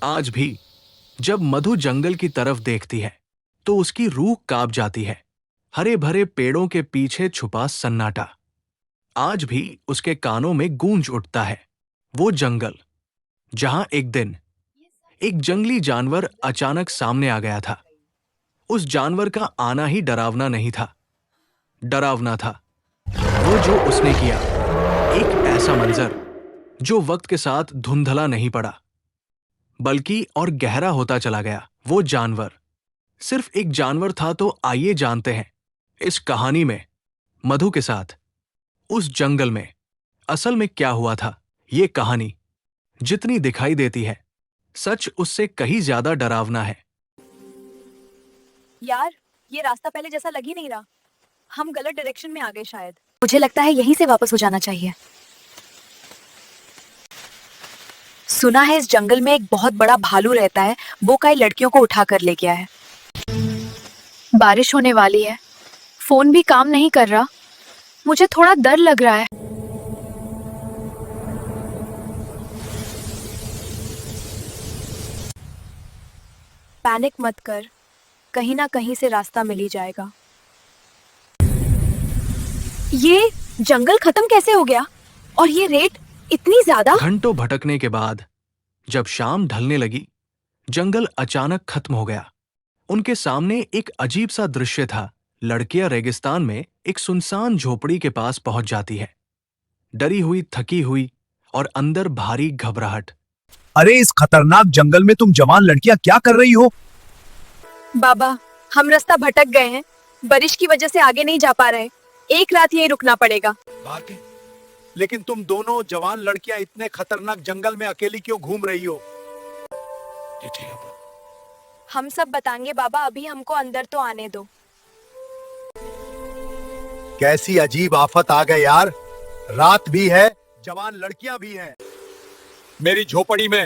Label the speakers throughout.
Speaker 1: आज भी जब मधु जंगल की तरफ देखती है तो उसकी रूह कांप जाती है। हरे भरे पेड़ों के पीछे छुपा सन्नाटा आज भी उसके कानों में गूंज उठता है। वो जंगल जहां एक दिन एक जंगली जानवर अचानक सामने आ गया था। उस जानवर का आना ही डरावना नहीं था, डरावना था वो जो उसने किया। एक ऐसा मंजर जो वक्त के साथ धुंधला नहीं पड़ा बल्कि और गहरा होता चला गया। वो जानवर सिर्फ एक जानवर था तो आइए जानते हैं इस कहानी में मधु के साथ उस जंगल में असल में क्या हुआ था। ये कहानी जितनी दिखाई देती है सच उससे कहीं ज्यादा डरावना है।
Speaker 2: यार, ये रास्ता पहले जैसा लग ही नहीं रहा। हम गलत डायरेक्शन में आ गए शायद। मुझे लगता है यहीं से वापस हो जाना चाहिए। सुना है इस जंगल में एक बहुत बड़ा भालू रहता है, वो कई लड़कियों को उठा कर ले गया है। बारिश होने वाली है, फोन भी काम नहीं कर रहा। मुझे थोड़ा डर लग रहा है। पैनिक मत कर, कहीं ना कहीं से रास्ता मिल ही जाएगा। ये जंगल खत्म कैसे हो गया? और ये रेत इतनी ज्यादा?
Speaker 1: घंटों भटकने के बाद जब शाम ढलने लगी जंगल अचानक खत्म हो गया। उनके सामने एक अजीब सा दृश्य था। लड़कियां रेगिस्तान में एक सुनसान झोपड़ी के पास पहुंच जाती है, डरी हुई, थकी हुई और अंदर भारी घबराहट।
Speaker 3: अरे इस खतरनाक जंगल में तुम जवान लड़कियां क्या कर रही हो?
Speaker 2: बाबा, हम रास्ता भटक गए हैं। बारिश की वजह से आगे नहीं जा पा रहे। एक रात यहीं रुकना पड़ेगा।
Speaker 3: लेकिन तुम दोनों जवान लड़कियां इतने खतरनाक जंगल में अकेली क्यों घूम रही हो?
Speaker 2: हम सब बताएंगे बाबा, अभी हमको अंदर तो आने दो।
Speaker 3: कैसी अजीब आफत आ गई यार। रात भी है, जवान लड़कियां भी हैं। मेरी झोपड़ी में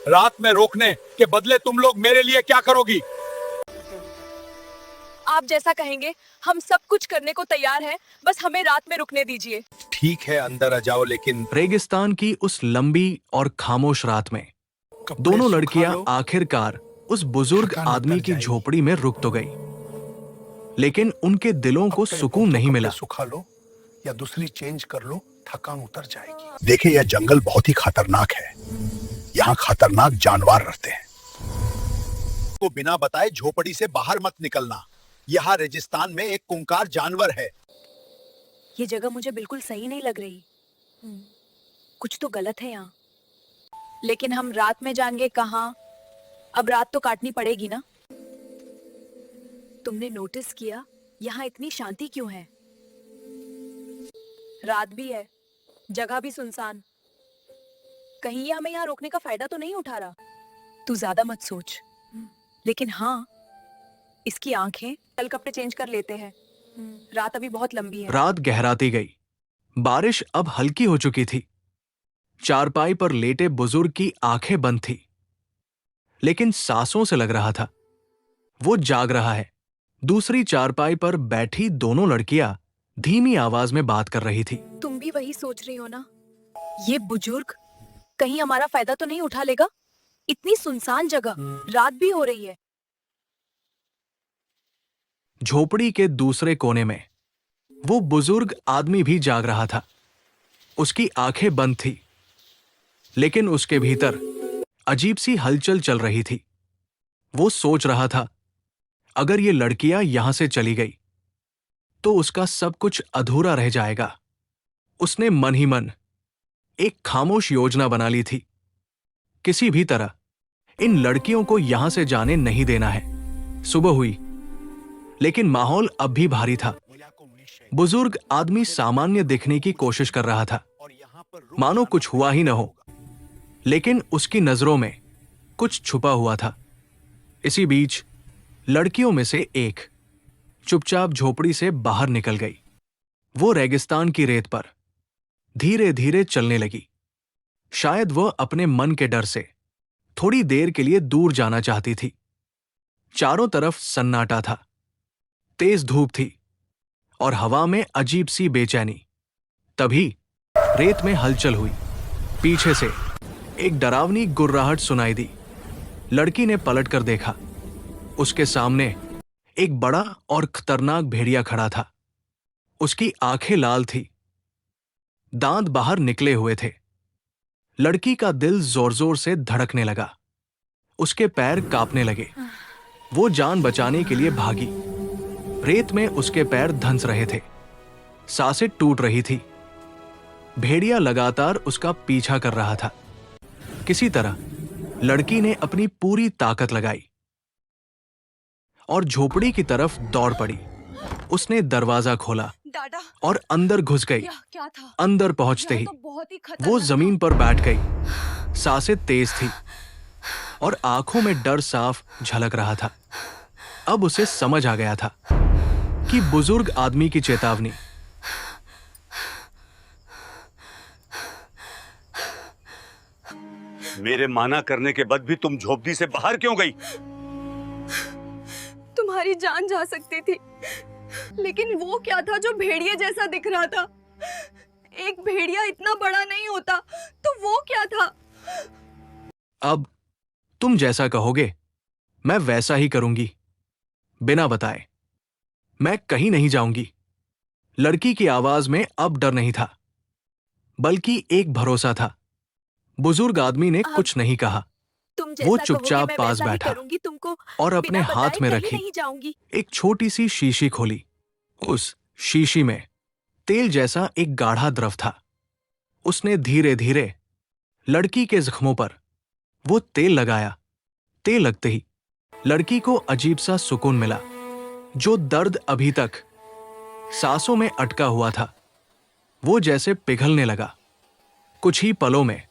Speaker 3: रात में रोकने के बदले तुम लोग मेरे लिए क्या करोगी?
Speaker 2: आप जैसा कहेंगे, हम सब कुछ करने को तैयार हैं, बस हमें रात में रुकने दीजिए।
Speaker 3: ठीक है, अंदर आ जाओ, लेकिन
Speaker 1: रेगिस्तान की उस लंबी और खामोश रात में दोनों लड़कियां आखिरकार उस बुजुर्ग आदमी की झोपड़ी में रुक तो गई, लेकिन उनके दिलों को सुकून नहीं मिला।
Speaker 3: सुखा लो या दूसरी चेंज कर लो, थकान उतर जाएगी। देखिए, यह जंगल बहुत ही खतरनाक है। यहाँ खतरनाक जानवर रहते हैं। को बिना बताए झोपड़ी से बाहर मत निकलना। यहाँ रेगिस्तान में एक खूंखार जानवर है।
Speaker 2: ये जगह मुझे बिल्कुल सही नहीं लग रही। कुछ तो गलत है यहाँ। लेकिन हम रात में जाएंगे कहाँ? अब रात तो काटनी पड़ेगी ना। तुमने नोटिस किया यहाँ इतनी शांति क्यों है? रात भी है, जगह भी सुनसान। कहीं ये हमें यहाँ रोकने का फायदा तो नहीं उठा रहा? तू ज्यादा मत सोच। लेकिन हाँ, इसकी आंखें। कल कपड़े चेंज कर लेते हैं, रात अभी बहुत लंबी है।
Speaker 1: रात गहराती गई, बारिश अब हल्की हो चुकी थी। चारपाई पर लेटे बुजुर्ग की आंखें बंद थी, लेकिन सांसों से लग रहा था वो जाग रहा है। दूसरी चारपाई पर बैठी दोनों लड़कियां धीमी आवाज में बात कर रही थी।
Speaker 2: तुम भी वही सोच रही हो ना? ये बुजुर्ग कहीं हमारा फायदा तो नहीं उठा लेगा? इतनी सुनसान जगह, रात भी हो रही है।
Speaker 1: झोपड़ी के दूसरे कोने में वो बुजुर्ग आदमी भी जाग रहा था। उसकी आंखें बंद थी, लेकिन उसके भीतर अजीब सी हलचल चल रही थी। वो सोच रहा था, अगर ये लड़कियां यहां से चली गई तो उसका सब कुछ अधूरा रह जाएगा। उसने मन ही मन एक खामोश योजना बना ली थी। किसी भी तरह इन लड़कियों को यहां से जाने नहीं देना है। सुबह हुई, लेकिन माहौल अब भी भारी था। बुजुर्ग आदमी सामान्य दिखने की कोशिश कर रहा था, मानो कुछ हुआ ही न हो, लेकिन उसकी नजरों में कुछ छुपा हुआ था। इसी बीच लड़कियों में से एक चुपचाप झोपड़ी से बाहर निकल गई। वो रेगिस्तान की रेत पर धीरे धीरे चलने लगी। शायद वह अपने मन के डर से थोड़ी देर के लिए दूर जाना चाहती थी। चारों तरफ सन्नाटा था, तेज धूप थी और हवा में अजीब सी बेचैनी। तभी रेत में हलचल हुई। पीछे से एक डरावनी गुर्राहट सुनाई दी। लड़की ने पलट कर देखा। उसके सामने एक बड़ा और खतरनाक भेड़िया खड़ा था। उसकी आंखें लाल थी, दांत बाहर निकले हुए थे। लड़की का दिल जोर जोर से धड़कने लगा। उसके पैर कांपने लगे। वो जान बचाने के लिए भागी। रेत में उसके पैर धंस रहे थे, सांसें टूट रही थी। भेड़िया लगातार उसका पीछा कर रहा था। किसी तरह लड़की ने अपनी पूरी ताकत लगाई और झोपड़ी की तरफ दौड़ पड़ी। उसने दरवाजा खोला
Speaker 2: दादा,
Speaker 1: और अंदर घुस गई।
Speaker 2: क्या था?
Speaker 1: अंदर पहुंचते ही
Speaker 2: तो बहुत ही
Speaker 1: वो
Speaker 2: खतरनाक
Speaker 1: जमीन पर बैठ गई। सांसें तेज थी और आंखों में डर साफ झलक रहा था। अब उसे समझ आ गया था कि बुजुर्ग आदमी की चेतावनी।
Speaker 4: मेरे माना करने के बाद भी तुम झोपड़ी से बाहर क्यों गई?
Speaker 2: तुम्हारी जान जा सकती थी, लेकिन वो क्या था जो भेड़िया जैसा दिख रहा था? एक भेड़िया इतना बड़ा नहीं होता, तो वो क्या था?
Speaker 1: अब तुम जैसा कहोगे मैं वैसा ही करूंगी। बिना बताए मैं कहीं नहीं जाऊंगी। लड़की की आवाज में अब डर नहीं था, बल्कि एक भरोसा था। बुजुर्ग आदमी ने कुछ नहीं कहा।
Speaker 2: तुम
Speaker 1: वो
Speaker 2: जैसा
Speaker 1: चुपचाप
Speaker 2: कहोगे, मैं
Speaker 1: पास
Speaker 2: वैसा ही
Speaker 1: बैठा
Speaker 2: करूंगी। तुमको
Speaker 1: और अपने
Speaker 2: बिना
Speaker 1: हाथ
Speaker 2: बताए
Speaker 1: में
Speaker 2: कहीं
Speaker 1: रखी
Speaker 2: नहीं जाऊंगी।
Speaker 1: एक छोटी सी शीशी खोली। उस शीशी में तेल जैसा एक गाढ़ा द्रव था। उसने धीरे धीरे लड़की के जख्मों पर वो तेल लगाया। तेल लगते ही लड़की को अजीब सा सुकून मिला। जो दर्द अभी तक सांसों में अटका हुआ था, वो जैसे पिघलने लगा। कुछ ही पलों में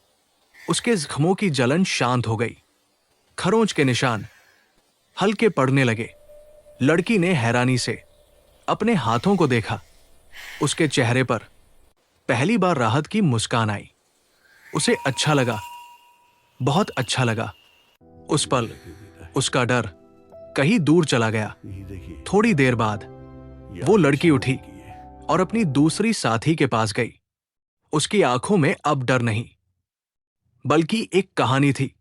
Speaker 1: उसके जख्मों की जलन शांत हो गई। खरोंच के निशान हल्के पड़ने लगे। लड़की ने हैरानी से अपने हाथों को देखा। उसके चेहरे पर पहली बार राहत की मुस्कान आई। उसे अच्छा लगा, बहुत अच्छा लगा। उस पल उसका डर कहीं दूर चला गया। थोड़ी देर बाद वो लड़की उठी और अपनी दूसरी साथी के पास गई। उसकी आंखों में अब डर नहीं, बल्कि एक कहानी थी।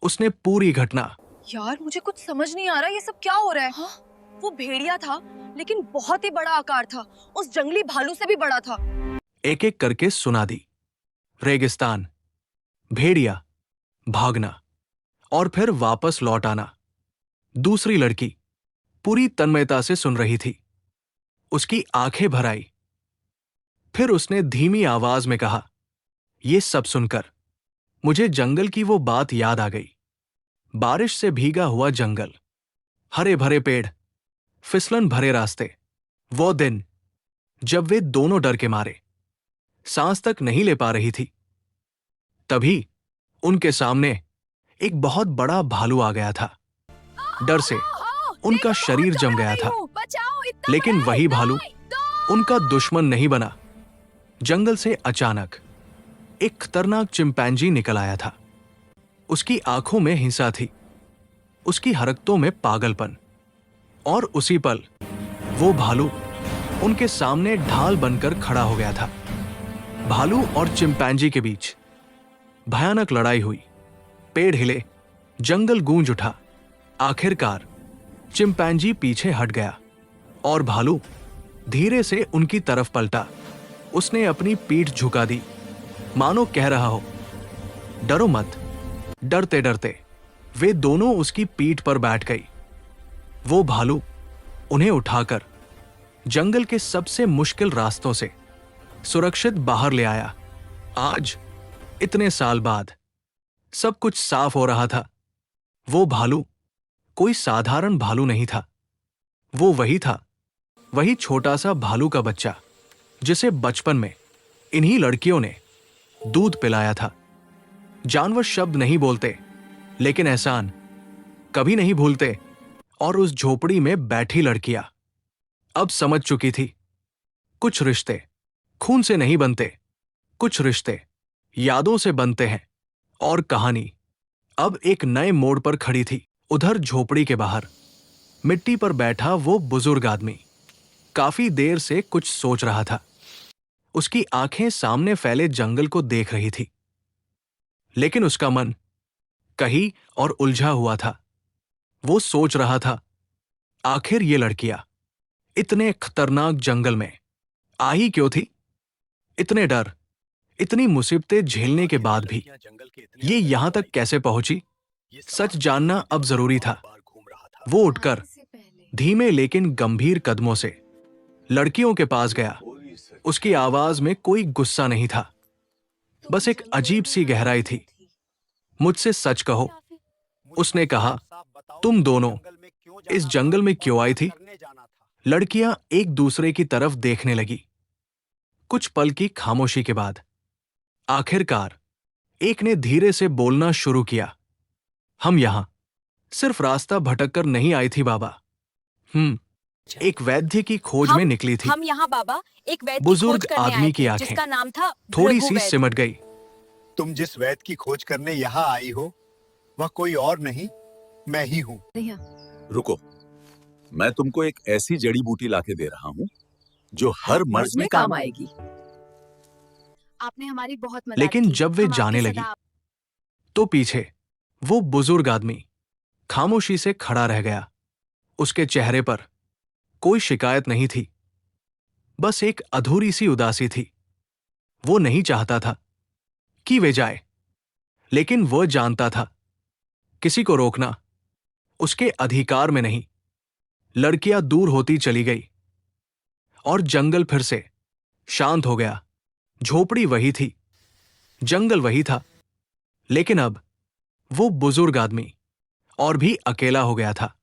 Speaker 1: उसने पूरी घटना।
Speaker 5: यार मुझे कुछ समझ नहीं आ रहा, ये सब क्या हो रहा है? वो भेड़िया था, लेकिन बहुत ही बड़ा आकार था। उस जंगली भालू से भी बड़ा था।
Speaker 1: एक एक करके सुना दी। रेगिस्तान, भेड़िया, भागना और फिर वापस लौट आना। दूसरी लड़की पूरी तन्मयता से सुन रही थी। उसकी आंखें भर आई। फिर उसने धीमी आवाज में कहा, यह सब सुनकर मुझे जंगल की वो बात याद आ गई। बारिश से भीगा हुआ जंगल, हरे भरे पेड़, फिसलन भरे रास्ते। वो दिन जब वे दोनों डर के मारे सांस तक नहीं ले पा रही थी। तभी उनके सामने एक बहुत बड़ा भालू आ गया था। डर से उनका शरीर जम गया था। लेकिन वही भालू उनका दुश्मन नहीं बना। जंगल से अचानक एक खतरनाक चिंपैंजी निकल आया था। उसकी आंखों में हिंसा थी, उसकी हरकतों में पागलपन। और उसी पल वो भालू उनके सामने ढाल बनकर खड़ा हो गया था। भालू और चिंपैंजी के बीच भयानक लड़ाई हुई। पेड़ हिले, जंगल गूंज उठा। आखिरकार चिंपैंजी पीछे हट गया और भालू धीरे से उनकी तरफ पलटा। उसने अपनी पीठ झुका दी, मानो कह रहा हो, डरो मत। डरते डरते वे दोनों उसकी पीठ पर बैठ गई। वो भालू उन्हें उठाकर जंगल के सबसे मुश्किल रास्तों से सुरक्षित बाहर ले आया। आज इतने साल बाद सब कुछ साफ हो रहा था। वो भालू कोई साधारण भालू नहीं था। वो वही था, वही छोटा सा भालू का बच्चा जिसे बचपन में इन्हीं लड़कियों ने दूध पिलाया था। जानवर शब्द नहीं बोलते, लेकिन एहसान कभी नहीं भूलते। और उस झोपड़ी में बैठी लड़कियां अब समझ चुकी थी, कुछ रिश्ते खून से नहीं बनते, कुछ रिश्ते यादों से बनते हैं। और कहानी अब एक नए मोड़ पर खड़ी थी। उधर झोपड़ी के बाहर मिट्टी पर बैठा वो बुजुर्ग आदमी काफी देर से कुछ सोच रहा था। उसकी आंखें सामने फैले जंगल को देख रही थी, लेकिन उसका मन कही और उलझा हुआ था। वो सोच रहा था, आखिर ये लड़कियां इतने खतरनाक जंगल में आई क्यों थी? इतने डर, इतनी मुसीबतें झेलने के बाद भी ये यहां तक कैसे पहुंची? सच जानना अब जरूरी था। वो उठकर धीमे लेकिन गंभीर कदमों से लड़कियों के पास गया। उसकी आवाज में कोई गुस्सा नहीं था, बस एक अजीब सी गहराई थी। मुझसे सच कहो, उसने कहा, तुम दोनों इस जंगल में क्यों आई थी? लड़कियां एक दूसरे की तरफ देखने लगी। कुछ पल की खामोशी के बाद आखिरकार एक ने धीरे से बोलना शुरू किया। हम यहां सिर्फ रास्ता भटक कर नहीं आई थी बाबा। एक वैद्य की खोज में निकली थी।
Speaker 2: हम यहाँ बाबा एक वैद्य की
Speaker 1: बुजुर्ग
Speaker 2: खोज करने
Speaker 1: आदमी
Speaker 2: आए
Speaker 1: की
Speaker 2: थे,
Speaker 1: आंखें
Speaker 2: जिसका नाम था
Speaker 1: थोड़ी
Speaker 2: भृगु
Speaker 1: सी
Speaker 2: वैद्य।
Speaker 1: सिमट गई।
Speaker 3: तुम जिस वैद्य की खोज करने यहाँ आई हो वह कोई और नहीं, मैं ही हूँ।
Speaker 6: रुको, मैं तुमको एक ऐसी जड़ी बूटी लाके दे रहा हूँ जो हर मर्ज में काम आएगी।
Speaker 2: आपने हमारी बहुत मदद
Speaker 1: लेकिन
Speaker 2: की।
Speaker 1: जब वे
Speaker 2: हम
Speaker 1: जाने
Speaker 2: आपकी
Speaker 1: लगी
Speaker 2: सदा-
Speaker 1: तो पीछे वो बुजुर्ग आदमी खामोशी से खड़ा रह गया। उसके चेहरे पर कोई शिकायत नहीं थी, बस एक अधूरी सी उदासी थी। वो नहीं चाहता था कि वे जाए, लेकिन वह जानता था किसी को रोकना उसके अधिकार में नहीं। लड़कियां दूर होती चली गई और जंगल फिर से शांत हो गया। झोपड़ी वही थी, जंगल वही था, लेकिन अब वो बुजुर्ग आदमी और भी अकेला हो गया था।